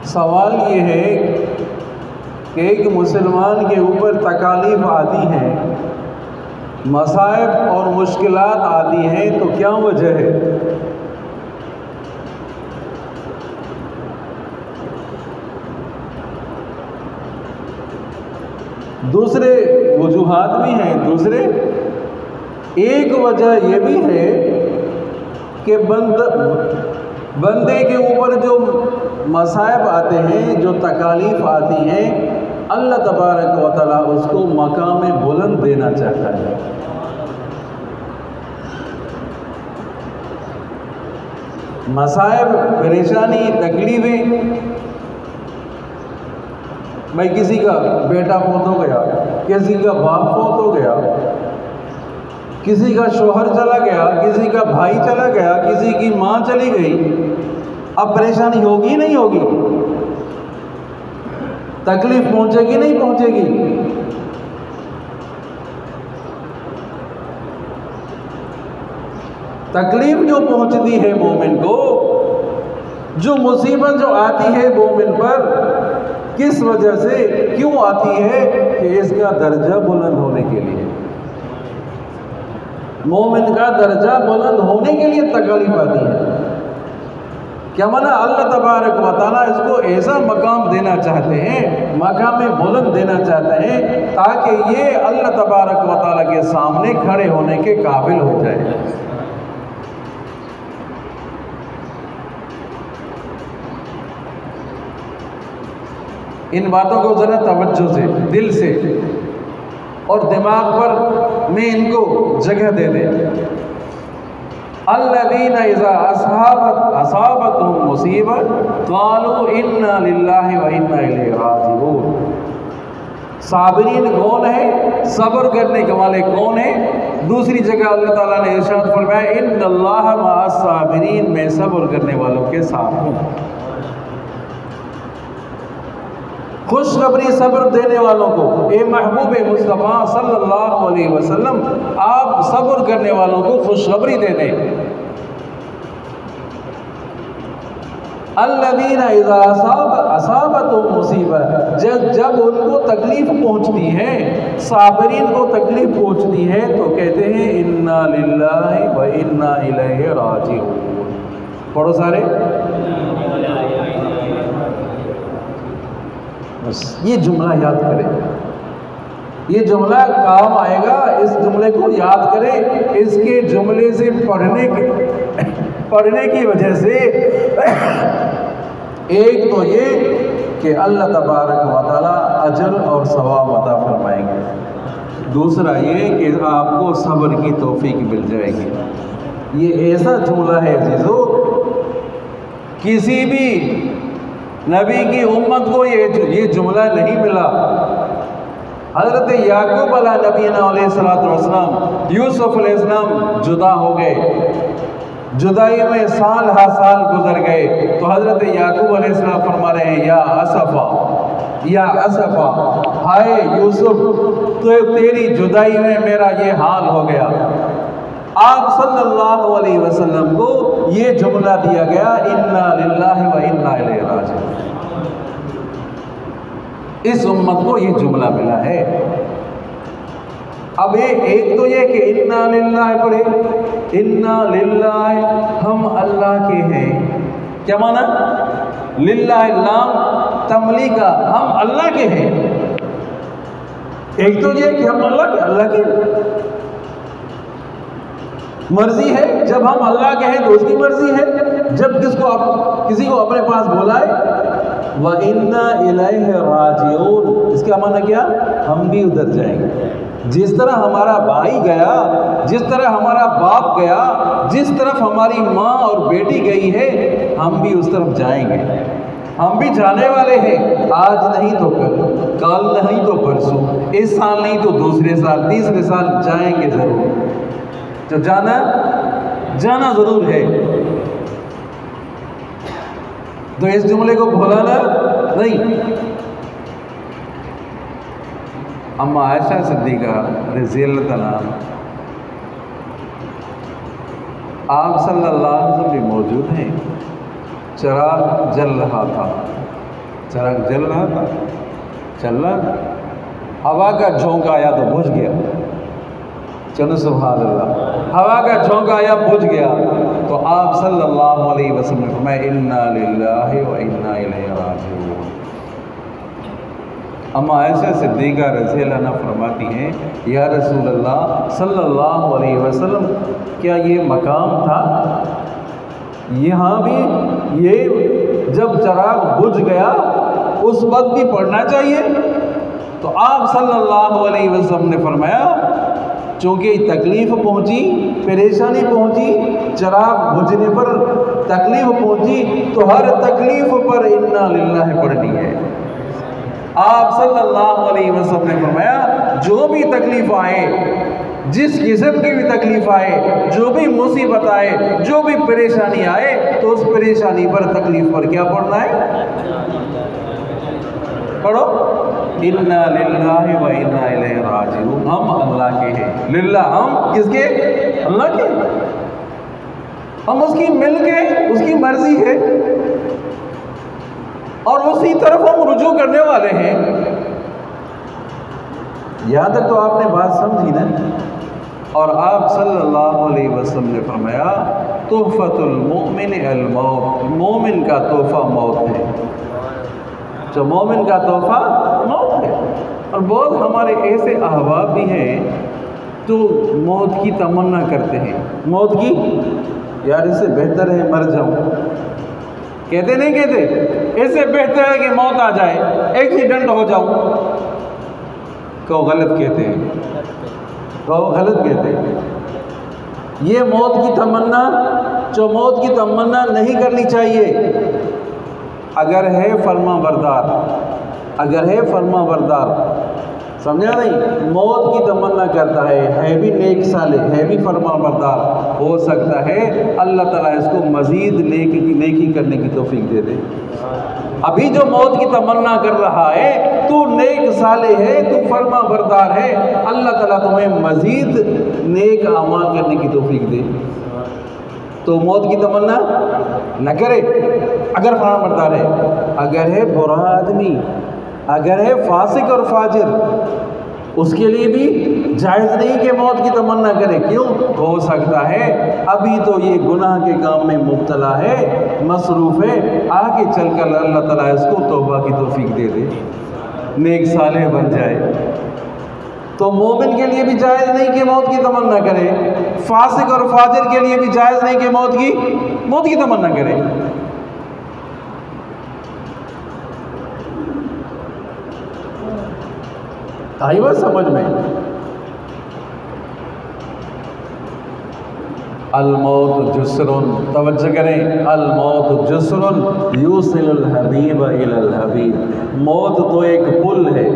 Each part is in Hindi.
सवाल ये है कि एक मुसलमान के ऊपर तकालीफ आती हैं, मसाइब और मुश्किलात आती हैं, तो क्या वजह है? दूसरे वजूहात भी हैं। दूसरे एक वजह ये भी है कि बंदे के ऊपर जो मसाइब आते हैं, जो तकालीफ आती हैं, अल्लाह तबारक व तआला उसको मकाम बुलंद देना चाहता है। मसाइब, परेशानी, तकलीफ़ें, भाई किसी का बेटा फौत हो गया, किसी का बाप फौत हो गया, किसी का शोहर चला गया, किसी का भाई चला गया, किसी की माँ चली गई। अब परेशानी होगी नहीं होगी? तकलीफ पहुंचेगी नहीं पहुंचेगी? तकलीफ जो पहुंचती है मोमिन को, जो मुसीबत जो आती है मोमिन पर, किस वजह से क्यों आती है? कि इसका दर्जा बुलंद होने के लिए, मोमिन का दर्जा बुलंद होने के लिए तकलीफ आती है। क्या माना? अल्लाह तबारक व तआला इसको ऐसा मकाम देना चाहते हैं, मकाम बुलंद देना चाहते हैं, ताकि ये अल्लाह तबारक व तआला के सामने खड़े होने के काबिल हो जाए। इन बातों को ज़रा तवज्जो से, दिल से और दिमाग पर में इनको जगह दे दें। अल्लज़ीना इज़ा असाबतहुम मुसीबत क़ालू इन्ना लिल्लाहि व इन्ना इलैहि राजिऊन। साबिरीन कौन है? सब्र करने के वाले कौन है? दूसरी जगह अल्लाह ताला ने इरशाद फरमाया, इन्नल्लाह मअस साबिरीन, मैं सब्र करने वालों के साथ हूँ। खुशखबरी सब्र देने वालों को, ए महबूब मुस्तफ़ा सल्लल्लाहु अलैहि वसल्लम, आप सब्र करने वालों को खुशखबरी दे दें। अल्लज़ीना इज़ा असाबतहुम मुसीबत, जब उनको तकलीफ पहुंचती है, साबिरीन को तकलीफ पहुंचती है, तो कहते हैं इन्ना लिल्लाहि व इन्ना इलैहि राजिऊन। पढ़ो सारे। बस ये जुमला याद करें, ये जुमला काम आएगा। इस जुमले को याद करें। इसके जुमले से पढ़ने की वजह से एक तो ये कि अल्लाह तबारक व तआला अजर और सवाब अता फरमाएंगे, दूसरा ये कि आपको सब्र की तौफीक मिल जाएगी। ये ऐसा जुमला है अजीजों, किसी भी नबी की उम्मत को ये जुमला नहीं मिला। हज़रत याकूब अलैहिस्सलातु वस्सलाम, यूसुफ अलैहिस्सलाम जुदा हो गए, जुदाई में साल हा साल गुजर गए, तो हज़रत याकूब अलैहिस्सलाम फरमा रहे हैं, या असफ़ा, हाय यूसुफ, तो तेरी जुदाई में मेरा ये हाल हो गया। आप सल्लल्लाहु अलैहि वसल्लम को ये जुमला दिया गया, इन्ना लिल्लाहि व इन्ना इलैहि राजिऊन। इस उम्मत को ये जुमला मिला है। अब एक तो ये कि इन्ना लिल्लाहि पढ़े, इन्ना लिल्लाहि, हम अल्लाह के हैं। क्या माना? लिल्लाहि लाम तमली का, हम अल्लाह के हैं। एक तो ये कि हम अल्लाह के मर्जी है, जब हम अल्लाह के हैं तो उसकी मर्जी है, जब किसी को अपने पास बुलाए, व इन्ना इलैहि राजिऊन, इसका माना क्या? हम भी उधर जाएंगे। जिस तरह हमारा भाई गया, जिस तरह हमारा बाप गया, जिस तरफ हमारी माँ और बेटी गई है, हम भी उस तरफ जाएंगे। हम भी जाने वाले हैं, आज नहीं तो कल नहीं तो परसों, इस साल नहीं तो दूसरे साल, तीसरे साल जाएंगे जरूर। तो जाना जरूर है। तो इस जुमले को भुलाना नहीं। अम्मा आयशा सिद्दीक़ा रज़ियल्लाहु अन्हा, आप सल्लल्लाहु अलैहि वसल्लम भी मौजूद हैं। चिराग जल रहा था, चिराग जल रहा था, चल रहा था, हवा का झोंका आया तो बुझ गया। चलो सुभान अल्लाह। हवा का झोंका आया, बुझ गया, तो आप सल्लल्लाहु अलैहि वसल्लम ने फरमाया इन्ना लिल्लाहि व इन्ना इलैहि राजिऊन। अम्मा आयशा सिद्दीक़ा रज़ियल्लाहु अन्हा फरमाती हैं, या रसूल अल्लाह सल्लल्लाहु अलैहि वसल्लम, क्या ये मकाम था? यहाँ भी ये जब चिराग बुझ गया उस वक्त भी पढ़ना चाहिए? तो आप सल्लल्लाहु अलैहि वसल्लम ने फरमाया, चूँकि तकलीफ़ पहुँची, परेशानी पहुँची, चिराग बुझने पर तकलीफ़ पहुँची, तो हर तकलीफ़ पर इन्ना लिल्लाहि पढ़नी है। आप सल्लल्लाहु अलैहि वसल्लम ने फरमाया, जो भी तकलीफ़ आए, जिस किस्म की भी तकलीफ़ आए, जो भी मुसीबत आए, जो भी परेशानी आए, तो उस परेशानी पर, तकलीफ़ पर क्या पढ़ना है? पढ़ो, इन्ना लिल्लाहि व इन्ना इलैहि राजिऊन। हम अल्लाह के हैं। लिल्लाह, हम किसके? अल्लाह के। हम उसकी मिल के, उसकी मर्जी है और उसी तरफ हम रुजू करने वाले हैं। यहाँ तक तो आपने बात समझी ना? और आप सल्लल्लाहु अलैहि वसल्लम ने फरमाया, तोहफतुल मोमिन अल मौत, मोमिन का तोहफा मौत है। जो मोमिन का तोहफा मौत है। और बहुत हमारे ऐसे अहबाब भी हैं तो मौत की तमन्ना करते हैं, मौत की, यार इससे बेहतर है मर जाऊं। कहते नहीं कहते? इससे बेहतर है कि मौत आ जाए, एक्सीडेंट हो जाऊं। कहो गलत कहते हैं, कहो गलत कहते हैं। ये मौत की तमन्ना, जो मौत की तमन्ना नहीं करनी चाहिए। अगर है फर्मा बरदार, अगर है फर्मा बरदार, समझा नहीं? मौत की तमन्ना करता है भी नेक साले, है भी फर्मा बरदार, हो सकता है अल्लाह ताला इसको मज़ीद नेकी करने की तौफीक दे दे। अभी जो मौत की तमन्ना कर रहा है, तू नेक साले है, तू फर्मा बरदार है, अल्लाह ताला तुम्हें मज़ीद नेक अमाल करने की तौफीक दे। तो मौत की तमन्ना न करे अगर फर्मा बरदार है। अगर है बुरा आदमी, अगर है फासिक और फाजिर, उसके लिए भी जायज़ नहीं कि मौत की तमन्ना करे। क्यों? हो सकता है अभी तो ये गुनाह के काम में मुब्तला है, मसरूफ़ है, आगे चलकर अल्लाह ताला इसको तौबा की तौफीक दे दे, नेक सालेह बन जाए। तो मोमिन के लिए भी जायज़ नहीं कि मौत की तमन्ना करे, फासिक और फाजिर के लिए भी जायज़ नहीं कि मौत की तमन्ना करे। आई बात समझ में? अल-मौत जुस्रुन, तवज्जो करें, अल-मौत जुस्रुन यूसिलुल हबीब इलल हबीब। मौत तो एक पुल है,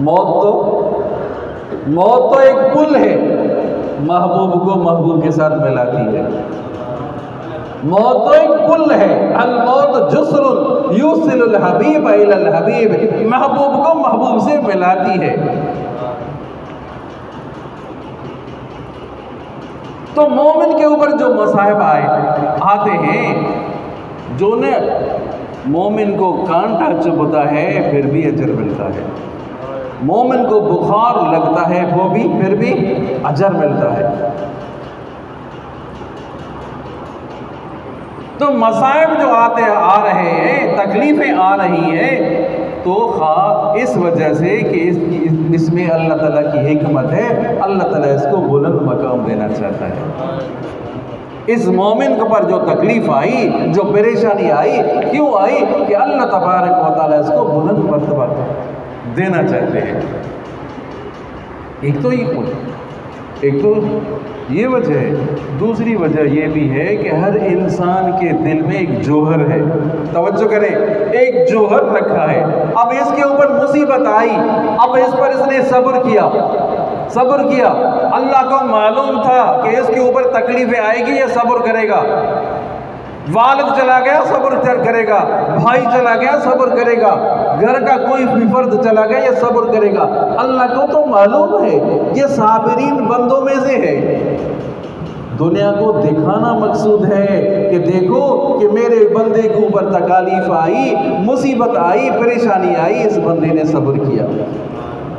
मौत तो एक पुल है, महबूब को महबूब के साथ मिलाती है। मौत तो एक पुल है, अल-मौत जुस्रुन यूसिलुल हबीब इलल हबीब, महबूब को महबूब से मिलाती है। तो मोमिन के ऊपर जो मसाइब आते हैं, जो ने मोमिन को कांटा चुभता है फिर भी अजर मिलता है, मोमिन को बुखार लगता है वो भी फिर भी अजर मिलता है। तो मसाइब जो आ रहे हैं, तकलीफ़ें आ रही हैं, तो इस वजह से कि इसमें अल्लाह ताला की हिकमत है, अल्लाह ताला इसको बुलंद मकाम देना चाहता है। इस मोमिन के पर जो तकलीफ़ आई, जो परेशानी आई, क्यों आई? कि अल्लाह तबारक व तआला इसको बुलंद मर्तबा देना चाहते हैं। एक तो ये वजह है। दूसरी वजह ये भी है कि हर इंसान के दिल में एक जोहर है, तवज्जो करें, एक जोहर रखा है। अब इसके ऊपर मुसीबत आई, अब इस पर इसने सब्र किया। अल्लाह को मालूम था कि इसके ऊपर तकलीफें आएगी, ये सब्र करेगा। वालिद चला गया, सब्र करेगा। भाई चला गया, सब्र करेगा। घर का कोई भी फर्द चला गया, ये सब्र करेगा। अल्लाह को तो मालूम है ये साबिरीन बंदों में से है। दुनिया को दिखाना मकसूद है कि देखो कि मेरे बंदे के ऊपर तकालीफ आई, मुसीबत आई, परेशानी आई, इस बंदे ने सब्र किया,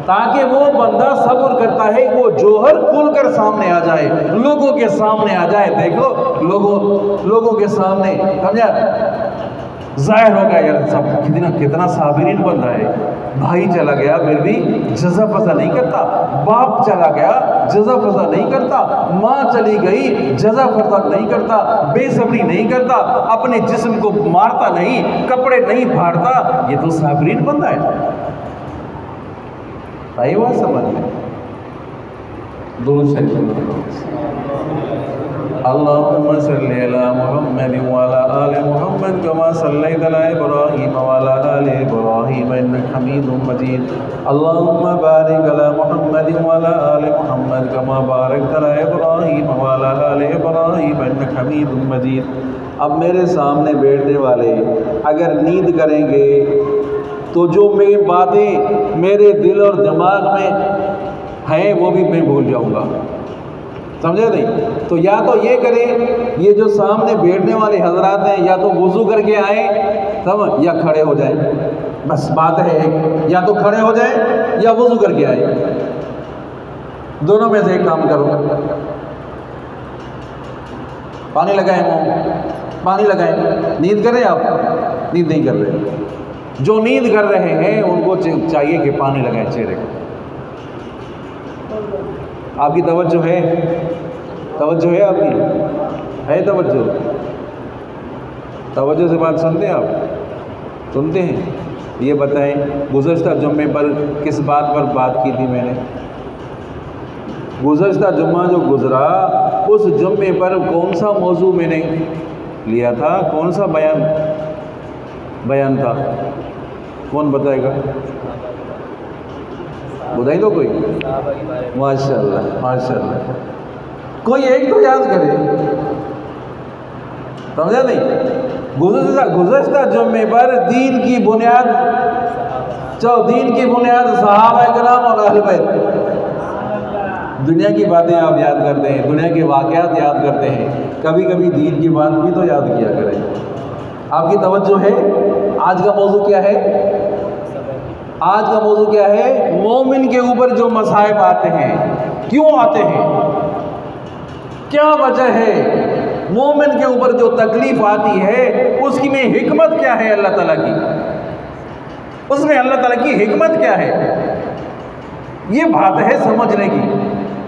ताकि वो बंदा सब्र करता है, वो जौहर खुलकर सामने आ जाए, लोगों के सामने आ जाए। देखो लोगों के सामने, समझा, जाहिर होगा यार सब कितना साबिरीन बंदा है। भाई चला गया फिर भी जज़ा फज़ा नहीं करता, बाप चला गया जज़ा फज़ा नहीं करता, माँ चली गई जज़ा फज़ा नहीं करता, बेसब्री नहीं करता, अपने जिस्म को मारता नहीं, कपड़े नहीं फाड़ता, ये तो साबिरीन बंदा है। आई बात समझ में? दुरूद शरीफ अल्लाहुम्मा सल्लि अला मुहम्मद व अला आलि मुहम्मद कमा सल्लैता अला इब्राहीम व अला आलि इब्राहीम इन्नका हमीदुम मजीद। अल्लाहुम्मा बारिक अला मुहम्मद व अला आलि मुहम्मद कमा बारकता अला इब्राहीम व अला आलि इब्राहीम इन्नका हमीदुम मजीद। अब मेरे सामने बैठने वाले अगर नींद करेंगे तो जो मेरी बातें मेरे दिल और दिमाग में हैं वो भी मैं भूल जाऊंगा, समझे नहीं? तो या तो ये करें, ये जो सामने बैठने वाले हजरात हैं या तो वुज़ू करके आए, समझ, या खड़े हो जाए, बस बात है एक, या तो खड़े हो जाए या वुज़ू करके आए, दोनों में से एक काम करो। पानी लगाएं, मुँह पानी लगाएं। नींद कर रहे हैं आप? नींद नहीं कर रहे। जो नींद कर रहे हैं उनको चाहिए कि पानी लगाएं चेहरे को। आपकी तवज्जो है? तवज्जो है आपकी? है तवज्जो? तवज्जो से बात सुनते हैं आप? सुनते हैं? ये बताएं गुज़श्ता जुम्मे पर किस बात पर बात की थी मैंने? गुज़श्ता जुम्मा जो गुज़रा उस जुम्मे पर कौन सा मौजू मैंने लिया था, कौन सा बयान था? कौन बताएगा? बताई दो कोई। माशाअल्लाह माशाअल्लाह, कोई एक तो याद करे, समझा नहीं? गुज़श्ता जुम्मे पर दीन की बुनियाद सहाबा किराम और अहले बैत। दुनिया की बातें आप याद करते हैं, दुनिया के वाक़यात याद करते हैं, कभी कभी दीन की बात भी तो याद किया करें। आपकी तवज्जो है? आज का मौजू क्या है? आज का मौजू क्या है? मोमिन के ऊपर जो मसाइब आते हैं, क्यों आते हैं, क्या वजह है? मोमिन के ऊपर जो तकलीफ आती है उसकी में हिकमत क्या है अल्लाह ताला की? उसमें अल्लाह ताला की हिकमत क्या है? ये बात है समझने की।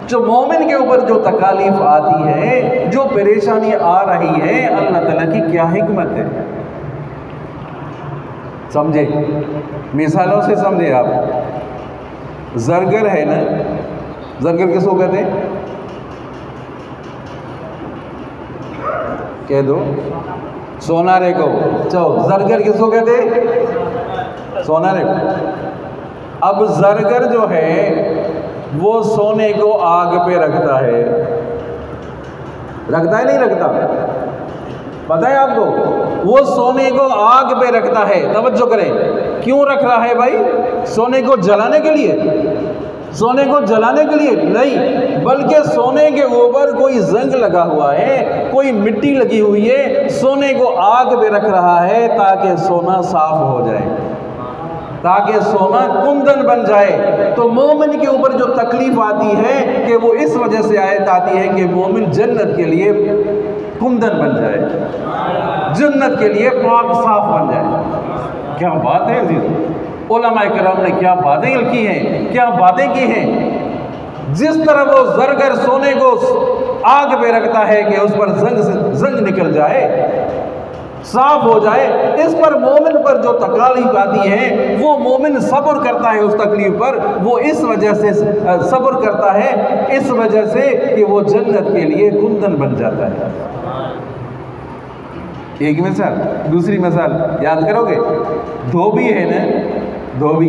जो मोमिन के ऊपर जो तकालीफ आती है, जो परेशानी आ रही है, अल्लाह ताला की क्या हिकमत है, समझे? मिसालों से समझे आप। जरगर है ना, जरगर किसको कहते हैं? कह दो। सोनारे को। चलो, जरगर किसको कहते हैं? सोनारे को। अब जरगर जो है वो सोने को आग पे रखता है, रखता है नहीं रखता? पता है आपको? वो सोने को आग पे रखता है। तवज्जो करें, क्यों रख रहा है भाई? सोने को जलाने के लिए? सोने को जलाने के लिए नहीं, बल्कि सोने के ऊपर कोई जंग लगा हुआ है, कोई मिट्टी लगी हुई है, सोने को आग पे रख रहा है ताकि सोना साफ हो जाए, ताकि सोना कुंदन बन जाए। तो मोमिन के ऊपर जो तकलीफ आती है कि वो इस वजह से आयत आती है कि मोमिन जन्नत के लिए कुंदन बन जाए, जन्नत के लिए पाक साफ बन जाए। क्या बात है अजीज, उलमा किराम ने क्या बातें की हैं, क्या बातें की हैं। जिस तरह वो जरगर सोने को आग पे रखता है कि उस पर जंग निकल जाए, साफ हो जाए, इस पर मोमिन पर जो तकलीफ आती है वो मोमिन सब्र करता है उस तकलीफ पर। वो इस वजह से सब्र करता है, इस वजह से कि वो जन्नत के लिए कुंदन बन जाता है। एक मिसाल। दूसरी मिसाल याद करोगे? धोबी है ना, धोबी,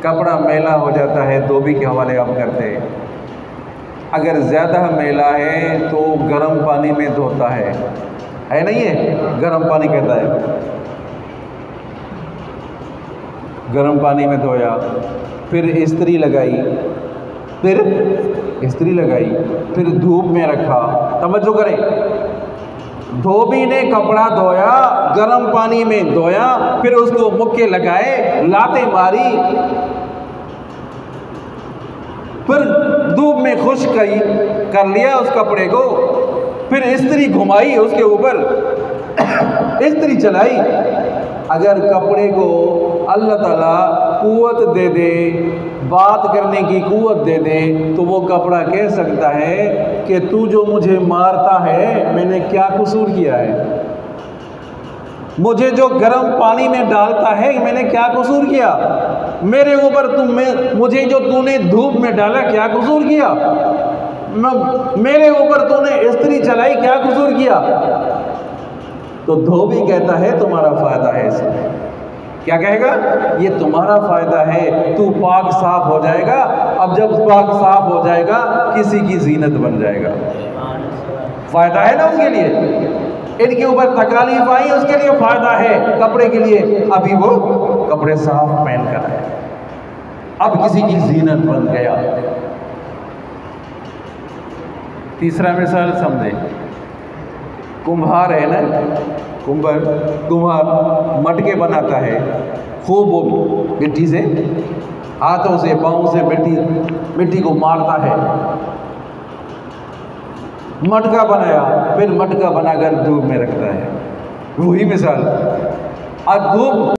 कपड़ा मैला हो जाता है, धोबी के हवाले हम करते हैं। अगर ज़्यादा मैला है तो गर्म पानी में धोता है नहीं है? गर्म पानी कहता है, गर्म पानी में धोया, फिर इस्त्री लगाई, फिर धूप में रखा, तवज्जो करें, धोबी ने कपड़ा धोया, गर्म पानी में धोया, फिर उसको मुक्के लगाए, लाते मारी, फिर धूप में खुश्क कर लिया उस कपड़े को, फिर इस्त्री घुमाई उसके ऊपर, इस्त्री चलाई। अगर कपड़े को अल्लाह ताला कुव्वत दे दे, बात करने की कुव्वत दे दे, तो वो कपड़ा कह सकता है कि तू जो मुझे मारता है, मैंने क्या कसूर किया है? मुझे जो गर्म पानी में डालता है, मैंने क्या कसूर किया? मेरे ऊपर मुझे जो तूने धूप में डाला, क्या कसूर किया? मेरे ऊपर तूने इस्त्री चलाई, क्या कसूर किया? तो धोबी कहता है तुम्हारा फायदा है इसमें। क्या कहेगा? ये तुम्हारा फायदा है, तू पाक साफ हो जाएगा। अब जब पाक साफ हो जाएगा, किसी की जीनत बन जाएगा। फायदा है ना उसके लिए, इनके ऊपर तकालीफ आई, उसके लिए फायदा है कपड़े के लिए। अभी वो कपड़े साफ पहन कर आए, अब किसी की जीनत बन गया। तीसरा मिसाल समझे, कुम्हार है ना, कुम्हार मटके बनाता है, खूब वो मिट्टी से, हाथों से पाँव से मिट्टी को मारता है, मटका बनाया, फिर मटका बनाकर धूप में रखता है। वही मिसाल, अब धूप